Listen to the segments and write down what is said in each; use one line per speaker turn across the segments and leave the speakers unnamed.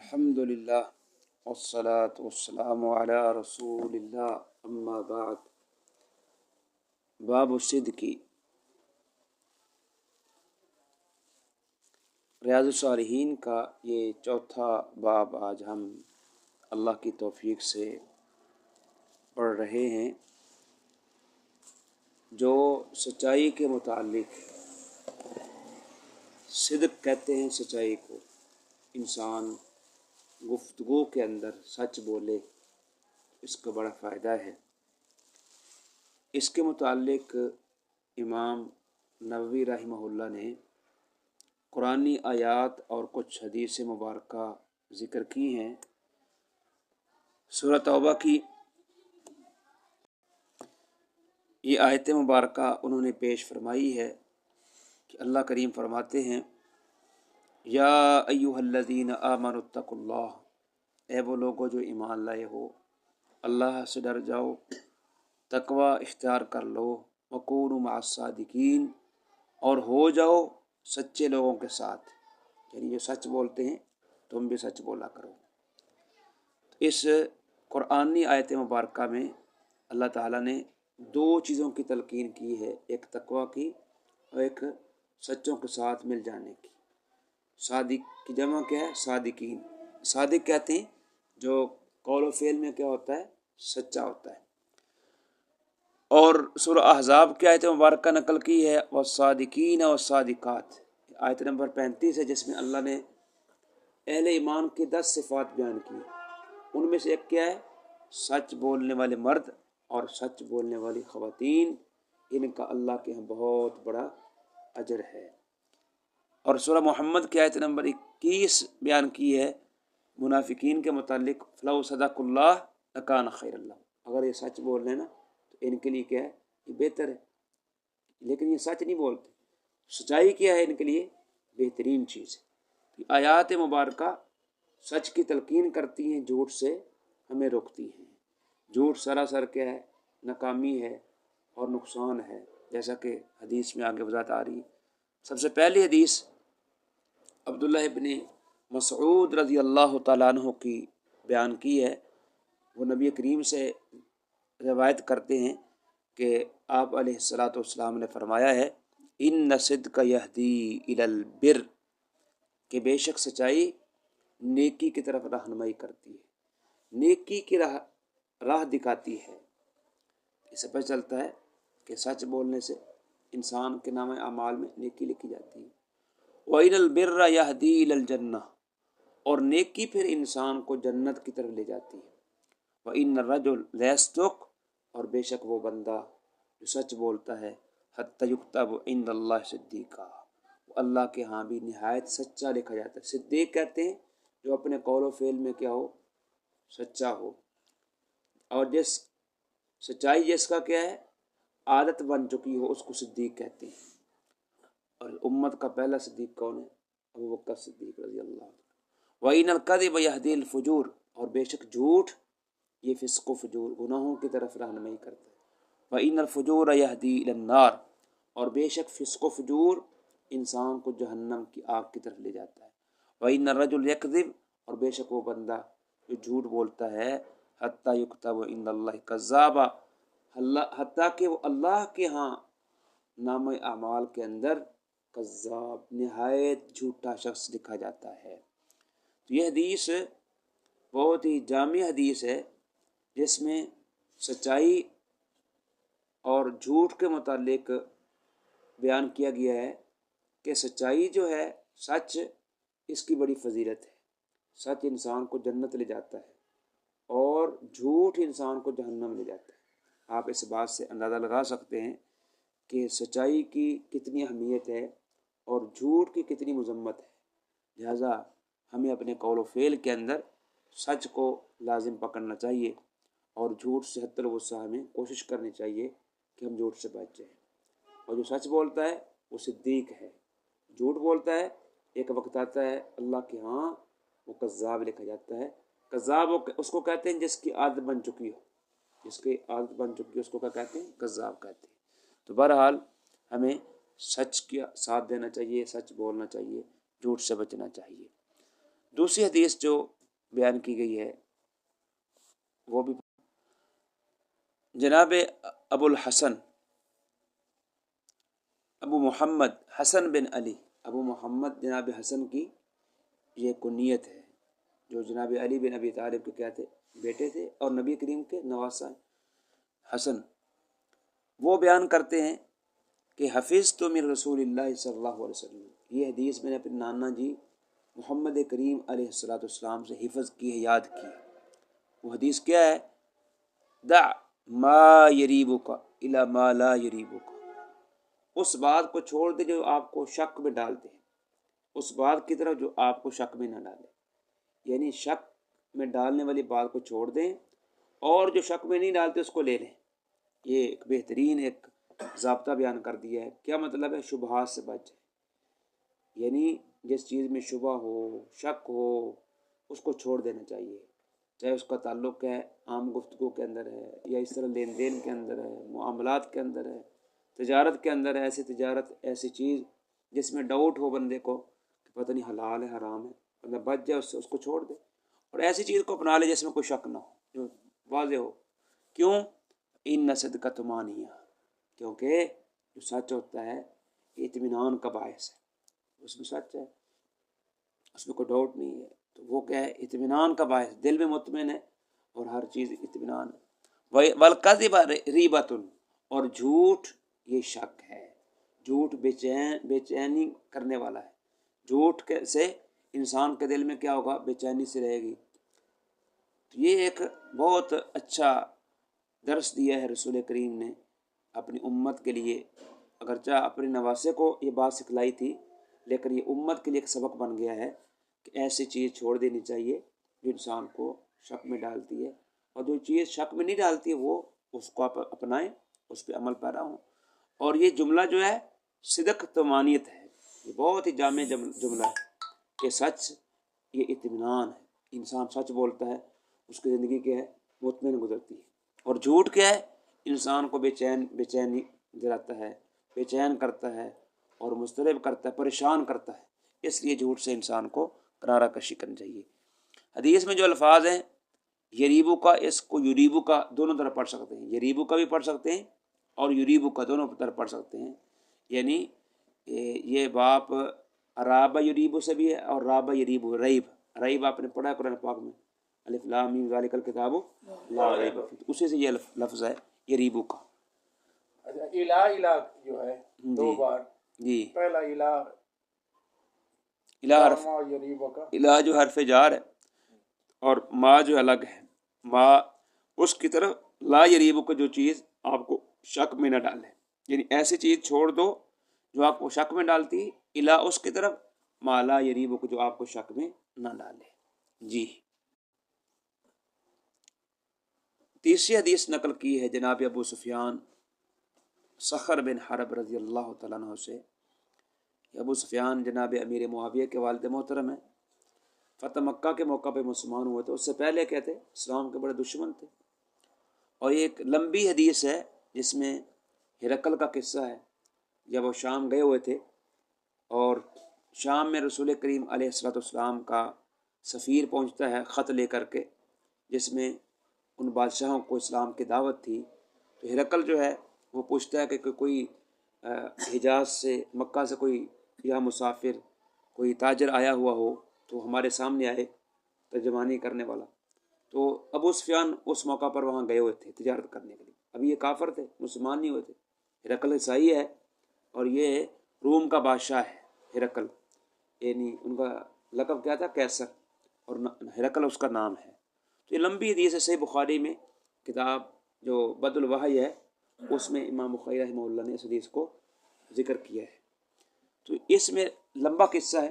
الحمدللہ والصلاة والسلام علی رسول اللہ اما بعد باب الصدق ریاض الصالحین کا یہ چوتھا باب آج ہم اللہ کی توفیق سے پڑھ رہے ہیں جو سچائی کے متعلق صدق کہتے ہیں۔ سچائی کو انسان گفتگو کے اندر سچ بولے، اس کا بڑا فائدہ ہے۔ اس کے متعلق امام نووی رحمہ اللہ نے قرآنی آیات اور کچھ حدیث مبارکہ ذکر کی ہیں۔ سورہ توبہ کی یہ آیت مبارکہ انہوں نے پیش فرمائی ہے کہ اللہ کریم فرماتے ہیں، یا ایھا الذین آمنوا اتقوا اللہ، اے وہ لوگو جو ایمان لائے ہو، اللہ سے ڈر جاؤ، تقوی اختیار کر لو، وکونوا مع الصادقین، اور ہو جاؤ سچے لوگوں کے ساتھ، یعنی جو سچ بولتے ہیں تم بھی سچ بولا کرو۔ اس قرآنی آیت مبارکہ میں اللہ تعالیٰ نے دو چیزوں کی تلقین کی ہے، ایک تقوی کی اور ایک سچوں کے ساتھ مل جانے کی۔ صادق کی جمع کیا ہے؟ صادقین۔ صادق کہتے ہیں جو قول و فعل میں کیا ہوتا ہے؟ سچا ہوتا ہے۔ اور سورہ احزاب کی آیت مبارکہ نقل کی ہے، والصادقین والصادقات، آیت نمبر 35 ہے، جس میں اللہ نے اہل ایمان کی 10 صفات بیان کی۔ ان میں سے ایک کیا ہے؟ سچ بولنے والے مرد اور سچ بولنے والی خواتین، ان کا اللہ کے ہاں بہت بڑا اجر ہے۔ اور سورہ محمد کی آیت نمبر 21 بیان کی ہے منافقین کے متعلق، فلو صدق اللہ لکان خیر اللہ، اگر یہ سچ بول رہے ہیں نا تو ان کے لیے کیا ہے؟ یہ بہتر ہے، لیکن یہ سچ نہیں بولتے۔ سچائی کیا ہے ان کے لیے؟ بہترین چیز ہے۔ آیات مبارکہ سچ کی تلقین کرتی ہیں، جھوٹ سے ہمیں روکتی ہیں۔ جھوٹ سراسر کیا ہے؟ ناکامی ہے اور نقصان ہے، جیسا کہ حدیث میں آگے وضاحت آ رہی ہے۔ سب سے پہلی حدیث عبداللہ ابن مسعود رضی اللہ تعالیٰ عنہ کی بیان کی ہے۔ وہ نبی کریم سے روایت کرتے ہیں کہ آپ علیہ الصلاۃ والسلام نے فرمایا ہے، ان الصدق یہدی الی البر، کہ بے شک سچائی نیکی کی طرف رہنمائی کرتی ہے، نیکی کی راہ دکھاتی ہے۔ اس سے پتہ چلتا ہے کہ سچ بولنے سے انسان کے نام اعمال میں نیکی لکھی جاتی ہے۔ وَإِنَ الْبِرَّ يَهْدِي إِلَى الْجَنَّةِ، اور نیکی پھر انسان کو جنت کی طرف لے جاتی ہے۔ وَإِنَّ الرَّجُلَ لَيَصْدُقُ، اور بے شک وہ بندہ جو سچ بولتا ہے، حَتَّى يُكْتَبَ عِندَ اللَّهِ صِدِّيقًا، وہ اللہ کے ہاں بھی نہایت سچا لکھا جاتا ہے۔ صدیق کہتے ہیں جو اپنے قول و فعل میں کیا ہو؟ سچا ہو۔ اور سچائی جس کا کیا ہے؟ عادت بن چکی ہو، اس کو صدیق کہتے ہیں۔ اور امت کا پہلا صدیق کون ہے؟ ابوبکر صدیق رضی اللہ عنہ۔ وَإِنَّ الْكَذِبَ يَهْدِي الْفُجُورَ، اور بے شک جھوٹ یہ فسق و فجور، گناہوں کی طرف رہنمائی کرتا ہے۔ وَإِنَّ الْفُجُورَ يَهْدِي إِلَى النَّارِ، اور بے شک فسق و فجور انسان کو جہنم کی آگ کی طرف لے جاتا ہے۔ وَإِنَّ الرَّجُلَ يَكْذِبُ، اور بے شک وہ بندہ جو جھوٹ بولتا ہے، حَتَّى يُكْتَبَ عِندَ اللَّهِ كَذَّابًا، حتیٰ کہ وہ اللہ کے ہاں نام اعمال کے اندر کذاب، نہایت جھوٹا شخص لکھا جاتا ہے۔ تو یہ حدیث بہت ہی جامع حدیث ہے، جس میں سچائی اور جھوٹ کے متعلق بیان کیا گیا ہے کہ سچائی جو ہے، سچ، اس کی بڑی فضیلت ہے۔ سچ انسان کو جنت لے جاتا ہے اور جھوٹ انسان کو جہنم لے جاتا ہے۔ آپ اس بات سے اندازہ لگا سکتے ہیں کہ سچائی کی کتنی اہمیت ہے اور جھوٹ کی کتنی مذمت ہے۔ لہٰذا ہمیں اپنے قول و فعل کے اندر سچ کو لازم پکڑنا چاہیے، اور جھوٹ سے حد الوسع ہمیں کوشش کرنی چاہیے کہ ہم جھوٹ سے بچ جائیں۔ اور جو سچ بولتا ہے وہ صدیق ہے، جھوٹ بولتا ہے ایک وقت آتا ہے اللہ کے ہاں وہ کذاب لکھا جاتا ہے۔ کذاب اس کو کہتے ہیں جس کی عادت بن چکی ہو، جس کی عادت بن چکی ہے اس کو کیا کہتے ہیں؟ کذاب کہتے ہیں۔ تو بہرحال ہمیں سچ کا ساتھ دینا چاہیے، سچ بولنا چاہیے، جھوٹ سے بچنا چاہیے۔ دوسری حدیث جو بیان کی گئی ہے وہ بھی جناب ابو الحسن ابو محمد حسن بن علی، ابو محمد جناب حسن کی یہ کنیت ہے، جو جناب علی بن ابی طالب کے کیا تھے، بیٹے تھے اور نبی کریم کے نواسہ حسن، وہ بیان کرتے ہیں کہ حفظت من رسول اللہ صلی اللہ علیہ وسلم، یہ حدیث میں نے اپنے نانا جی محمد کریم علیہ الصلوۃ والسلام سے حفظ کی ہے، یاد کی ہے۔ وہ حدیث کیا ہے؟ دع ما یریبک الی ما لا یریبک، اس بات کو چھوڑ دے جو آپ کو شک میں ڈالتے ہیں، اس بات کی طرف جو آپ کو شک میں نہ ڈالے، یعنی شک میں ڈالنے والی بات کو چھوڑ دیں اور جو شک میں نہیں ڈالتے اس کو لے لیں۔ یہ ایک بہترین ایک ضابطہ بیان کر دیا ہے۔ کیا مطلب ہے؟ شبہات سے بچ جائیں، یعنی جس چیز میں شبہ ہو، شک ہو، اس کو چھوڑ دینا چاہیے، چاہے اس کا تعلق ہے عام گفتگو کے اندر ہے یا اس طرح لین دین کے اندر ہے، معاملات کے اندر ہے، تجارت کے اندر ہے، ایسی تجارت، ایسی چیز جس میں ڈاؤٹ ہو بندے کو کہ پتہ نہیں حلال ہے حرام ہے، بندہ بچ جائے اس سے، اس کو چھوڑ دے، اور ایسی چیز کو اپنا لے جس میں کوئی شک نہ ہو، جو واضح ہو۔ کیوں؟ ان صدقہ تمانیہ، کیونکہ جو سچ ہوتا ہے یہ اطمینان کا باعث ہے، اس میں سچ ہے، اس میں کوئی ڈاؤٹ نہیں ہے، تو وہ کیا ہے؟ اطمینان کا باعث، دل میں مطمئن ہے اور ہر چیز اطمینان ہے۔ والکذب ریبۃ، اور جھوٹ یہ شک ہے، جھوٹ بے چینی کرنے والا ہے، جھوٹ سے انسان کے دل میں کیا ہوگا؟ بے چینی سے رہے گی۔ تو یہ ایک بہت اچھا درس دیا ہے رسول کریم نے اپنی امت کے لیے، اگرچہ اپنے نواسے کو یہ بات سکھلائی تھی، لیکن یہ امت کے لیے ایک سبق بن گیا ہے کہ ایسی چیز چھوڑ دینی چاہیے جو انسان کو شک میں ڈالتی ہے، اور جو چیز شک میں نہیں ڈالتی ہے وہ اس کو آپ اپنائیں، اس پہ عمل پیرا ہوں۔ اور یہ جملہ جو ہے صدق تمانیت ہے، یہ بہت ہی جامع جملہ ہے کہ سچ یہ اطمینان ہے، انسان سچ بولتا ہے اس کی زندگی کیا ہے؟ مطمئن گزرتی ہے، اور جھوٹ کیا ہے؟ انسان کو بے چینی دلاتا ہے، بے چین کرتا ہے اور مضطرب کرتا ہے، پریشان کرتا ہے، اس لیے جھوٹ سے انسان کو کنارہ کشی کرنی چاہیے۔ حدیث میں جو الفاظ ہیں یریبو کا، اس کو یریبو کا دونوں طرف پڑھ سکتے ہیں، یریبو کا بھی پڑھ سکتے ہیں اور یریبو کا دونوں طرف پڑھ سکتے ہیں، یعنی یہ باپ رابع یریبو سے بھی ہے اور رابع یریبو، ریب آپ نے پڑھا ہے قرآن پاک میں، الف لام میم ذالک الکتاب لا ریب فیہ، اسی سے یہ لفظ ہے یریبو کا۔
الہ جو ہے دو بار،
جی
پہلا
الہ جو حرف جار ہے اور ما جو الگ ہے، ما اس کی طرف، لا یریبو کو جو چیز آپ کو شک میں نہ ڈالے، یعنی ایسی چیز چھوڑ دو جو آپ کو شک میں ڈالتی، الہ اس کی طرف، ما لا یریبو کو جو آپ کو شک میں نہ ڈالے۔ جی تیسری حدیث نقل کی ہے جناب ابو سفیان صخر بن حرب رضی اللہ تعالیٰ عنہ سے۔ ابو سفیان جناب امیر معاویہ کے والد محترم ہیں، فتح مکہ کے موقع پہ مسلمان ہوئے تھے، اس سے پہلے کیا تھے؟ اسلام کے بڑے دشمن تھے، اور یہ ایک لمبی حدیث ہے جس میں ہرقل کا قصہ ہے، جب وہ شام گئے ہوئے تھے اور شام میں رسول کریم علیہ الصلوۃ والسلام کا سفیر پہنچتا ہے خط لے کر کے، جس میں ان بادشاہوں کو اسلام کی دعوت تھی، تو ہرقل جو ہے وہ پوچھتا ہے کہ کوئی حجاز سے، مکہ سے کوئی یہاں مسافر، کوئی تاجر آیا ہوا ہو تو ہمارے سامنے آئے، ترجمانی کرنے والا۔ تو ابو سفیان اس موقع پر وہاں گئے ہوئے تھے تجارت کرنے کے لیے، ابھی یہ کافر تھے، مسلمان نہیں ہوئے تھے۔ ہرقل عیسائی ہے اور یہ روم کا بادشاہ ہے ہرقل، یعنی ان کا لقب کیا تھا؟ قیصر، اور ہرقل اس کا نام ہے۔ تو یہ لمبی حدیث ہے، صحیح بخاری میں کتاب جو بدء الوحی ہے اس میں امام بخاری رحمہ اللہ نے اس حدیث کو ذکر کیا ہے۔ تو اس میں لمبا قصہ ہے،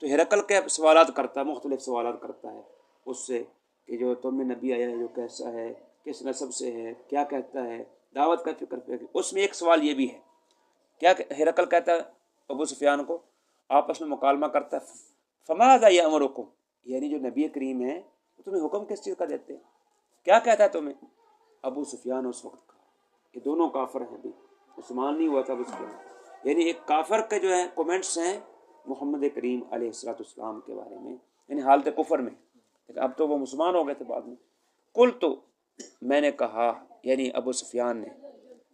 تو ہرقل کے سوالات کرتا ہے، مختلف سوالات کرتا ہے اس سے کہ جو تم میں نبی آیا ہے جو کیسا ہے، کس نسب سے ہے، کیا کہتا ہے، دعوت کا فکر۔ اس میں ایک سوال یہ بھی ہے، کیا ہرقل کہتا ہے ابو سفیان کو، آپس میں مکالمہ کرتا ہے، فماذا یأمرکم، یعنی جو نبی کریم ہے وہ تمہیں حکم کس چیز کا دیتے ہیں، کیا کہتا ہے تمہیں؟ ابو سفیان اس وقت کا، یہ دونوں کافر ہیں، ابھی مسلمان نہیں ہوا تھا ابو سفیان، یعنی ایک کافر کے جو ہے کومنٹس ہیں محمد کریم علیہ الصلوۃ والسلام کے بارے میں، یعنی حالت کفر میں، لیکن اب تو وہ مسلمان ہو گئے تھے بعد میں۔ کل تو میں نے کہا، یعنی ابو سفیان نے،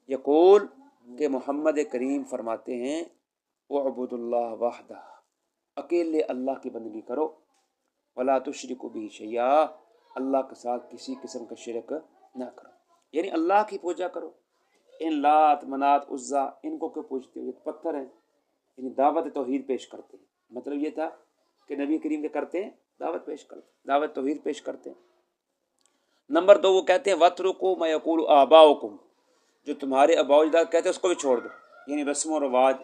یقول کہ محمد کریم فرماتے ہیں اعبدوا اللہ وحدہ، اکیلے اللہ کی بندگی کرو، ولا تشرکوا بہ شیئا، اللہ کے ساتھ کسی قسم کا شرک نہ کرو، یعنی اللہ کی پوجا کرو۔ ان لات منات عزا ان کو کیوں پوجتے ہو؟ یہ پتھر ہیں، یعنی دعوت توحید پیش کرتے ہیں۔ مطلب یہ تھا کہ نبی کریم کے کرتے ہیں دعوت پیش کرتے ہیں، دعوت توحید پیش کرتے ہیں۔ نمبر 2 وہ کہتے ہیں وَاتْرُكُوا مَا يَقُولُ آبَاؤُكُمْ، جو تمہارے آباء و اجداد کہتے ہیں اس کو بھی چھوڑ دو، یعنی رسم و رواج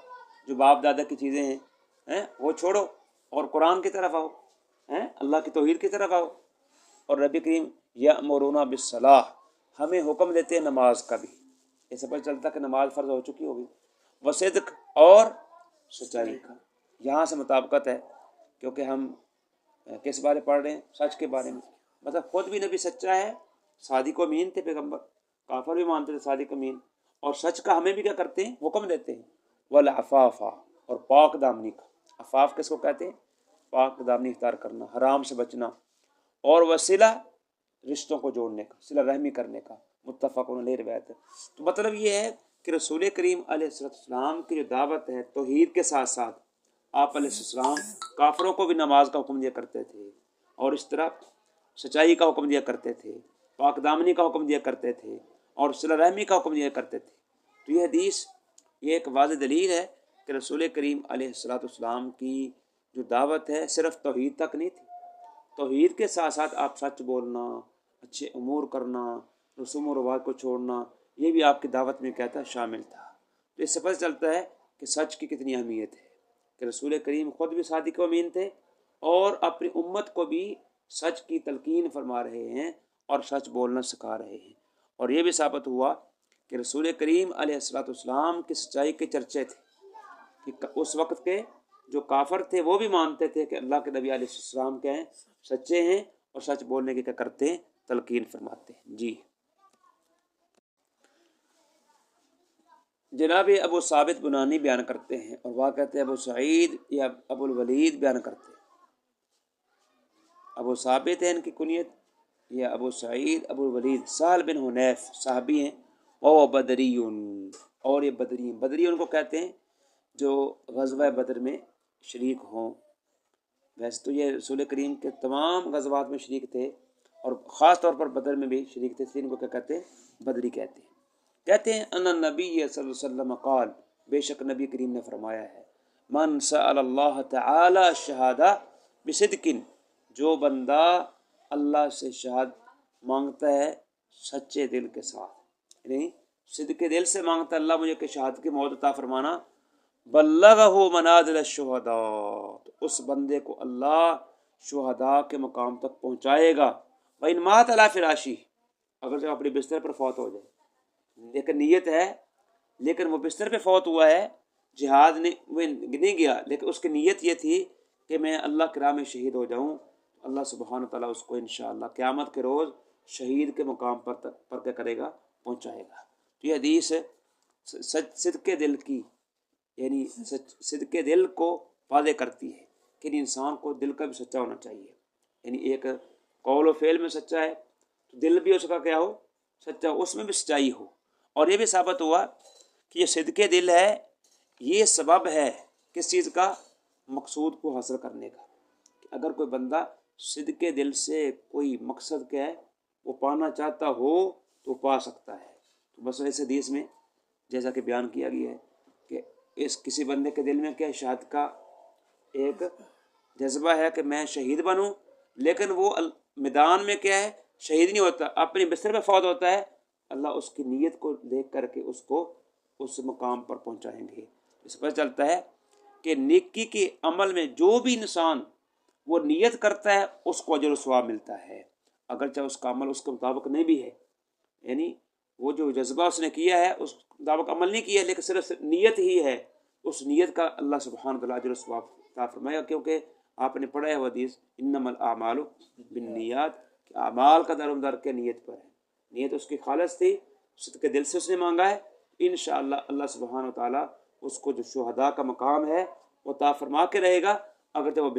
جو باپ دادا کی چیزیں ہیں وہ چھوڑو اور قرآن کی طرف آؤ، اللہ کی توحید کی طرف آؤ۔ اور نبی کریم یأمرون بالصلاۃ، ہمیں حکم دیتے ہیں نماز کا بھی، اس سے پتہ چلتا کہ نماز فرض ہو چکی ہوگی، وصدق اور سچائی کا، یہاں سے مطابقت ہے کیونکہ ہم کس بارے پڑھ رہے ہیں؟ سچ کے بارے میں۔ مطلب خود بھی نبی سچا ہے، صادق و امین تھے پیغمبر، کافر بھی مانتے تھے صادق امین، اور سچ کا ہمیں بھی کیا کرتے ہیں؟ حکم دیتے ہیں۔ والعفاف، اور پاک دامنی کا، عفاف کس کو کہتے ہیں؟ پاک دامنی اختیار کرنا، حرام سے بچنا، اور وسیلہ رشتوں کو جوڑنے کا، صلہ رحمی کرنے کا، متفق علیہ روایت ہے۔ تو مطلب یہ ہے کہ رسول کریم علیہ السلام کی جو دعوت ہے توحید کے ساتھ ساتھ آپ علیہ السلام کافروں کو بھی نماز کا حکم دیا کرتے تھے، اور اس طرح سچائی کا حکم دیا کرتے تھے، پاک دامنی کا حکم دیا کرتے تھے، اور صلہ رحمی کا حکم دیا کرتے تھے۔ تو یہ حدیث یہ ایک واضح دلیل ہے کہ رسول کریم علیہ السلام کی جو دعوت ہے صرف توحید تک نہیں تھی، توحید کے ساتھ ساتھ آپ سچ بولنا، اچھے امور کرنا، رسوم و رواج کو چھوڑنا، یہ بھی آپ کی دعوت میں کیا تھا؟ شامل تھا۔ تو اس سے پتہ چلتا ہے کہ سچ کی کتنی اہمیت ہے، کہ رسول کریم خود بھی صادق و امین تھے اور اپنی امت کو بھی سچ کی تلقین فرما رہے ہیں اور سچ بولنا سکھا رہے ہیں۔ اور یہ بھی ثابت ہوا کہ رسول کریم علیہ السلام کی سچائی کے چرچے تھے کہ اس وقت کے جو کافر تھے وہ بھی مانتے تھے کہ اللہ کے نبی علیہ السلام کیا ہیں؟ سچے ہیں، اور سچ بولنے کی کیا کرتے ہیں؟ تلقین فرماتے ہیں۔ جی جناب ابو ثابت بنانی بیان کرتے ہیں، اور وہ کہتے ہیں ابو سعید یا ابو الولید بیان کرتے ہیں۔ ابو ثابت ہے ان کی کنیت، یا ابو سعید ابو الولید سہل بن حنیف صحابی ہیں، وہ بدری، اور یہ بدری، بدری ان کو کہتے ہیں جو غزوہ بدر میں شریک ہوں۔ ویسے تو یہ رسول کریم کے تمام غزوات میں شریک تھے، اور خاص طور پر بدر میں بھی شریک تھے، ان کو کیا کہتے ہیں؟ بدری کہتے ہیں۔ کہتے ہیں ان النبی صلی اللہ علیہ وسلم قال، بے شک نبی کریم نے فرمایا ہے، من سأل اللہ تعالی شہادہ بصدق، جو بندہ اللہ سے شہادت مانگتا ہے سچے دل کے ساتھ، یعنی صدق دل سے مانگتا ہے اللہ مجھے کہ شہادت کی موت عطا فرمانا، بلغہ منازل الشہداء، تو اس بندے کو اللہ شہداء کے مقام تک پہنچائے گا۔ وَإِن مَاتَ عَلَىٰ فِرَاشِهِ، اگر جب اپنے بستر پر فوت ہو جائے، لیکن نیت ہے، لیکن وہ بستر پہ فوت ہوا ہے، جہاد نہیں گیا، لیکن اس کی نیت یہ تھی کہ میں اللہ کی راہ میں شہید ہو جاؤں، اللہ سبحانہ تعالیٰ اس کو انشاءاللہ قیامت کے روز شہید کے مقام پر کیا کرے گا؟ پہنچائے گا۔ تو یہ حدیث صدق دل کی، یعنی صدق دل کو واضح کرتی ہے کہ انسان کو دل کا بھی سچا ہونا چاہیے، یعنی ایک قول و فعل میں سچا ہے تو دل بھی اس کا کیا ہو؟ سچا ہو، اس میں بھی سچائی ہو۔ اور یہ بھی ثابت ہوا کہ یہ صدق دل ہے، یہ سبب ہے کس چیز کا؟ مقصود کو حاصل کرنے کا۔ اگر کوئی بندہ صدق دل سے کوئی مقصد کیا ہے وہ پانا چاہتا ہو تو پا سکتا ہے۔ تو بس اس حدیث میں جیسا کہ بیان کیا گیا ہے کہ اس کسی بندے کے دل میں کیا شہادت کا ایک جذبہ ہے کہ میں شہید بنوں، لیکن وہ میدان میں کیا ہے؟ شہید نہیں ہوتا، اپنے بستر پہ فوت ہوتا ہے، اللہ اس کی نیت کو دیکھ کر کے اس کو اس مقام پر پہنچائیں گے۔ اس پر چلتا ہے کہ نیکی کے عمل میں جو بھی انسان وہ نیت کرتا ہے اس کو اجر و ثواب ملتا ہے، اگرچہ اس کا عمل اس کے مطابق نہیں بھی ہے، یعنی وہ جو جذبہ اس نے کیا ہے اس مطابق عمل نہیں کیا، لیکن صرف نیت ہی ہے، اس نیت کا اللہ سبحانہ وتعالیٰ اجر و ثواب عطا فرمائے گا، کیونکہ آپ نے پڑھا ہے حدیث انما الاعمال بالنیات، کہ اعمال کا دارومدار کے نیت پر ہے، نیت اس کی خالص تھی، صدق دل سے اس نے مانگا ہے، انشاءاللہ اللہ سبحانہ وتعالیٰ اس کو جو شہداء کا مقام ہے وہ عطا فرما کے رہے گا، اگرچہ وہ